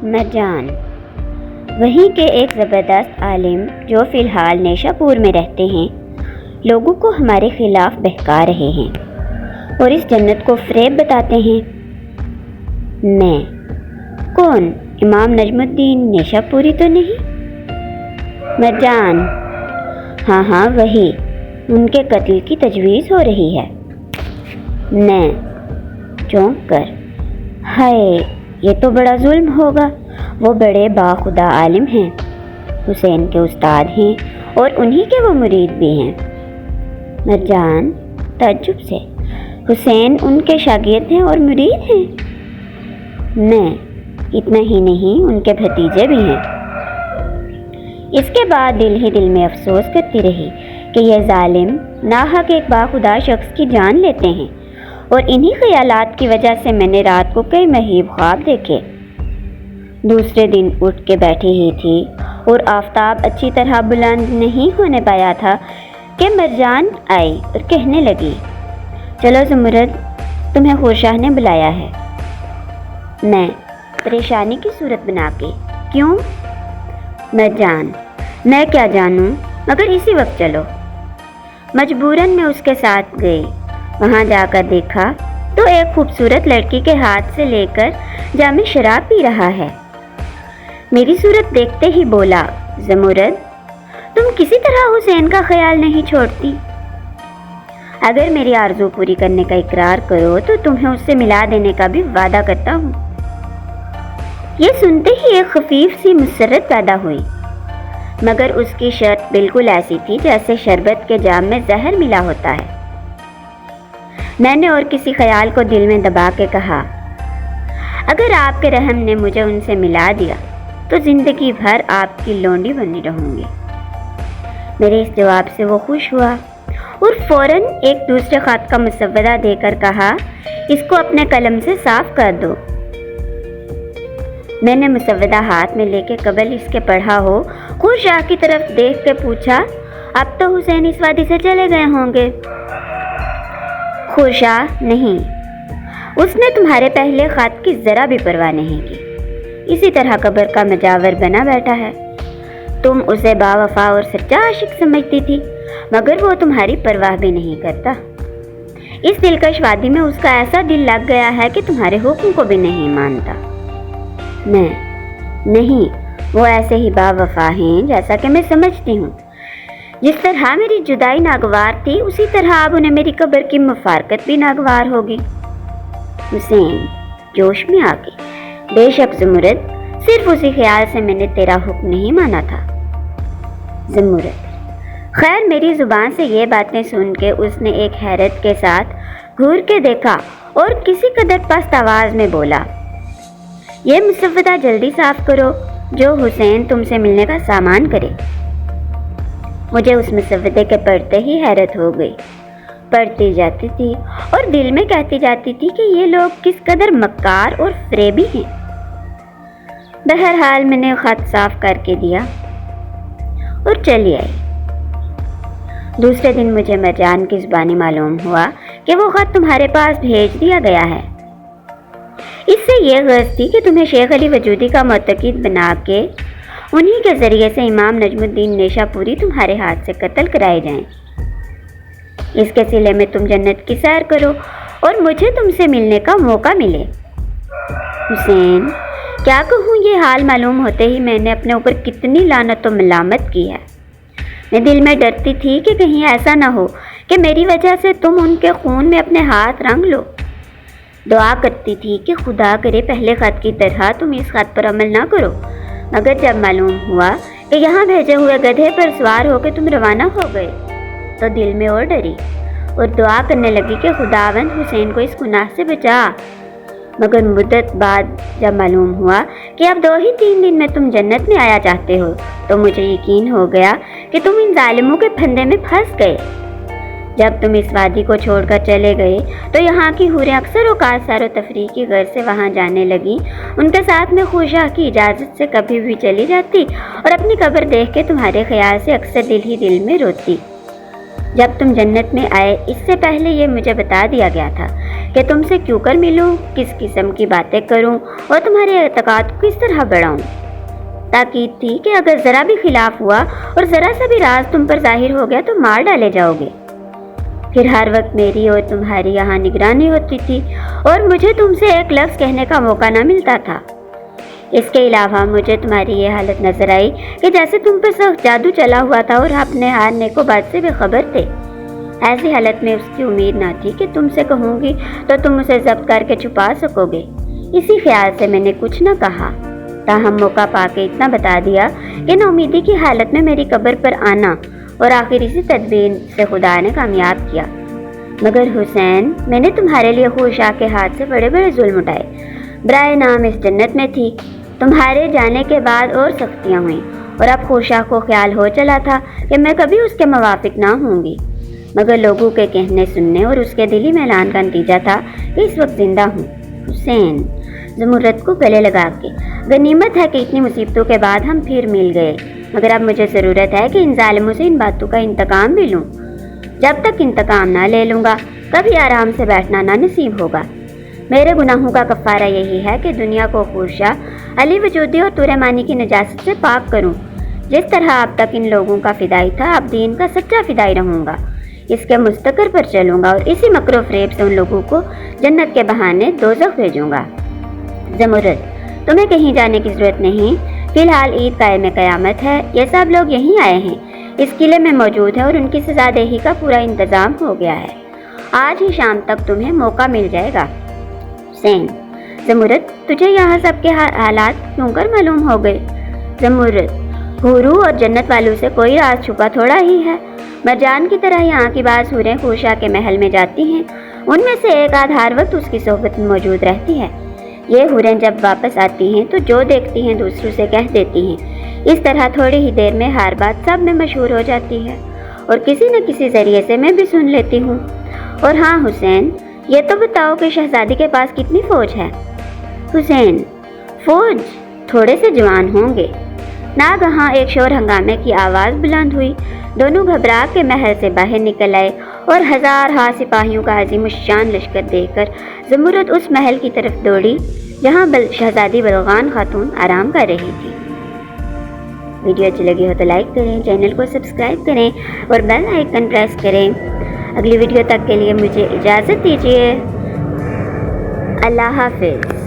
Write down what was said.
مرجان وہیں کے ایک زبردست عالم جو فی الحال نیشا پور میں رہتے ہیں، لوگوں کو ہمارے خلاف بہکا رہے ہیں اور اس جنت کو فریب بتاتے ہیں۔ میں کون؟ امام نجم الدین نیشا پوری تو نہیں؟ مرجان ہاں وہی، ان کے قتل کی تجویز ہو رہی ہے۔ میں چونک کر، ہائے یہ تو بڑا ظلم ہوگا، وہ بڑے باخدا عالم ہیں، حسین کے استاد ہیں اور انہی کے وہ مرید بھی ہیں۔ مرجان تعجب سے، حسین ان کے شاگرد ہیں اور مرید ہیں؟ میں اتنا ہی نہیں، ان کے بھتیجے بھی ہیں۔ اس کے بعد دل ہی دل میں افسوس کرتی رہی کہ یہ ظالم ناحق ایک باخدا شخص کی جان لیتے ہیں، اور انہی خیالات کی وجہ سے میں نے رات کو کئی مہیب خواب دیکھے۔ دوسرے دن اٹھ کے بیٹھی ہی تھی اور آفتاب اچھی طرح بلند نہیں ہونے پایا تھا کہ مرجان آئی اور کہنے لگی، چلو زمرد، تمہیں خورشاہ نے بلایا ہے۔ میں پریشانی کی صورت بنا کے، کیوں؟ مرجان میں کیا جانوں، مگر اسی وقت چلو۔ مجبوراً میں اس کے ساتھ گئی۔ وہاں جا کر دیکھا تو ایک خوبصورت لڑکی کے ہاتھ سے لے کر جام شراب پی رہا ہے۔ میری صورت دیکھتے ہی بولا، زمرد تم کسی طرح حسین کا خیال نہیں چھوڑتی؟ اگر میری آرزو پوری کرنے کا اقرار کرو تو تمہیں اس سے ملا دینے کا بھی وعدہ کرتا ہوں۔ یہ سنتے ہی ایک خفیف سی مسرت پیدا ہوئی، مگر اس کی شرط بالکل ایسی تھی جیسے شربت کے جام میں زہر ملا ہوتا ہے۔ میں نے اور کسی خیال کو دل میں دبا کے کہا، اگر آپ کے رحم نے مجھے ان سے ملا دیا تو زندگی بھر آپ کی لونڈی بنی رہوں گی۔ میرے اس جواب سے وہ خوش ہوا اور فوراً ایک دوسرے خط کا مسودہ دے کر کہا، اس کو اپنے قلم سے صاف کر دو۔ میں نے مسودہ ہاتھ میں لے کے قبل اس کے پڑھا ہو خورشاہ کی طرف دیکھ کے پوچھا، اب تو حسین اس وادی سے چلے گئے ہوں گے؟ خورشاہ نہیں، اس نے تمہارے پہلے خط کی ذرا بھی پرواہ نہیں کی، اسی طرح قبر کا مجاور بنا بیٹھا ہے۔ تم اسے با وفا اور سچا عاشق سمجھتی تھی، مگر وہ تمہاری پرواہ بھی نہیں کرتا۔ اس دلکش وادی میں اس کا ایسا دل لگ گیا ہے کہ تمہارے حکم کو بھی نہیں مانتا۔ میں نہیں، وہ ایسے ہی با وفا ہیں جیسا کہ میں سمجھتی ہوں۔ جس طرح میری جدائی ناگوار تھی، اسی طرح اب انہیں میری قبر کی مفارقت بھی ناگوار ہوگی۔ حسین جوش میں آ گئی، بے شک زمرد، صرف اسی خیال سے میں نے تیرا حکم نہیں مانا تھا۔ زمرد خیر، میری زبان سے یہ باتیں سن کے اس نے ایک حیرت کے ساتھ گھور کے دیکھا اور کسی قدر پست آواز میں بولا، یہ مسودہ جلدی صاف کرو جو حسین تم سے ملنے کا سامان کرے۔ مجھے اس مسودے کے پڑھتے ہی حیرت ہو گئی، پڑھتی جاتی تھی اور دل میں کہتی جاتی تھی کہ یہ لوگ کس قدر مکار اور فریبی ہیں۔ بہرحال میں نے خط صاف کر کے دیا اور چلی آئی۔ دوسرے دن مجھے مرجان کی زبانی معلوم ہوا کہ وہ خط تمہارے پاس بھیج دیا گیا ہے۔ اس سے یہ غرض تھی کہ تمہیں شیخ علی وجودی کا معتقد بنا کے انہی کے ذریعے سے امام نجم الدین نیشا پوری تمہارے ہاتھ سے قتل کرائے جائیں۔ اس کے صلے میں تم جنت کی سیر کرو اور مجھے تم سے ملنے کا موقع ملے۔ حسین کیا کہوں، یہ حال معلوم ہوتے ہی میں نے اپنے اوپر کتنی لعنت و ملامت کی ہے۔ میں دل میں ڈرتی تھی کہ کہیں ایسا نہ ہو کہ میری وجہ سے تم ان کے خون میں اپنے ہاتھ رنگ لو۔ دعا کرتی تھی کہ خدا کرے پہلے خط کی طرح تم اس خط پر عمل نہ کرو، مگر جب معلوم ہوا کہ یہاں بھیجے ہوئے گدھے پر سوار ہو کے تم روانہ ہو گئے تو دل میں اور ڈری اور دعا کرنے لگی کہ خداوند حسین کو اس گناہ سے بچا۔ مگر مدت بعد جب معلوم ہوا کہ اب 2 ہی 3 دن میں تم جنت میں آیا چاہتے ہو تو مجھے یقین ہو گیا کہ تم ان ظالموں کے پھندے میں پھنس گئے۔ جب تم اس وادی کو چھوڑ کر چلے گئے تو یہاں کی حوریں اکثر اوقات سیر و تفریح کی غرض سے وہاں جانے لگیں۔ ان کے ساتھ میں خورشاہ کی اجازت سے کبھی بھی چلی جاتی اور اپنی قبر دیکھ کے تمہارے خیال سے اکثر دل ہی دل میں روتی۔ جب تم جنت میں آئے اس سے پہلے یہ مجھے بتا دیا گیا تھا کہ تم سے کیوں کر ملوں، کس قسم کی باتیں کروں اور تمہارے اعتقاد کو کس طرح بڑھاؤں۔ تاکید تھی کہ اگر ذرا بھی خلاف ہوا اور ذرا سا بھی راز تم پر ظاہر ہو گیا تو مار ڈالے جاؤ گے۔ پھر ہر وقت میری اور تمہاری یہاں نگرانی ہوتی تھی اور مجھے تم سے ایک لفظ کہنے کا موقع نہ ملتا تھا۔ اس کے علاوہ مجھے تمہاری یہ حالت نظر آئی کہ جیسے تم پر سخت جادو چلا ہوا تھا اور اپنے ہارنے کو بات سے بے خبر تھے۔ ایسی حالت میں اس کی امید نہ تھی کہ تم سے کہوں گی تو تم اسے ضبط کر کے چھپا سکو گے۔ اسی خیال سے میں نے کچھ نہ کہا، تاہم موقع پا کے اتنا بتا دیا کہ نا امیدی کی حالت میں میری قبر پر آنا، اور آخر اسی تدبیر سے خدا نے کامیاب کیا۔ مگر حسین، میں نے تمہارے لیے خوشا کے ہاتھ سے بڑے بڑے ظلم اٹھائے، برائے نام اس جنت میں تھی۔ تمہارے جانے کے بعد اور سختیاں ہوئیں، اور اب خوشا کو خیال ہو چلا تھا کہ میں کبھی اس کے موافق نہ ہوں گی، مگر لوگوں کے کہنے سننے اور اس کے دلی میلان کا نتیجہ تھا کہ اس وقت زندہ ہوں۔ حسین، زمرد کو گلے لگا کے، غنیمت ہے کہ اتنی مصیبتوں کے بعد ہم پھر مل گئے، مگر اب مجھے ضرورت ہے کہ ان ظالموں سے ان باتوں کا انتقام بھی لوں۔ جب تک انتقام نہ لے لوں گا کبھی آرام سے بیٹھنا نہ نصیب ہوگا۔ میرے گناہوں کا کفارہ یہی ہے کہ دنیا کو خورشہ، علی وجودی اور تورمانی کی نجاست سے پاک کروں۔ جس طرح اب تک ان لوگوں کا فدائی تھا، اب دین کا سچا فدائی رہوں گا، اس کے مستقر پر چلوں گا اور اسی مکر و فریب سے ان لوگوں کو جنت کے بہانے دوزخ بھیجوں گا۔ زمرد، تمہیں کہیں جانے کی ضرورت نہیں، فی الحال عید قائم قیامت ہے، یہ سب لوگ یہیں آئے ہیں، اس قلعے میں موجود ہیں اور ان کی سزا دہی کا پورا انتظام ہو گیا ہے۔ آج ہی شام تک تمہیں موقع مل جائے گا۔ حسین، زمرد، تجھے یہاں سب کے حالات کیوں کر معلوم ہو گئے؟ زمرد، حورو اور جنت والوں سے کوئی راز چھپا تھوڑا ہی ہے۔ مرجان کی طرح یہاں کی بعض حوریں خوشا کے محل میں جاتی ہیں، ان میں سے ایک آدھ ہر وقت اس کی صحبت میں موجود رہتی ہے۔ یہ حوریں جب واپس آتی ہیں تو جو دیکھتی ہیں دوسروں سے کہہ دیتی ہیں، اس طرح تھوڑی ہی دیر میں ہر بات سب میں مشہور ہو جاتی ہے اور کسی نہ کسی ذریعے سے میں بھی سن لیتی ہوں۔ اور ہاں حسین، یہ تو بتاؤ کہ شہزادی کے پاس کتنی فوج ہے؟ حسین، فوج تھوڑے سے جوان ہوں گے۔ ناگہاں ایک شور ہنگامے کی آواز بلند ہوئی، دونوں گھبرا کے محل سے باہر نکل آئے اور ہزارہا سپاہیوں کا عظیم الشان لشکر دیکھ کر زمرد اس محل کی طرف دوڑی جہاں شہزادی بلغان خاتون آرام کر رہی تھی۔ ویڈیو اچھی لگی ہو تو لائک کریں، چینل کو سبسکرائب کریں اور بیل آئیکن پریس کریں۔ اگلی ویڈیو تک کے لیے مجھے اجازت دیجیے۔ اللہ حافظ۔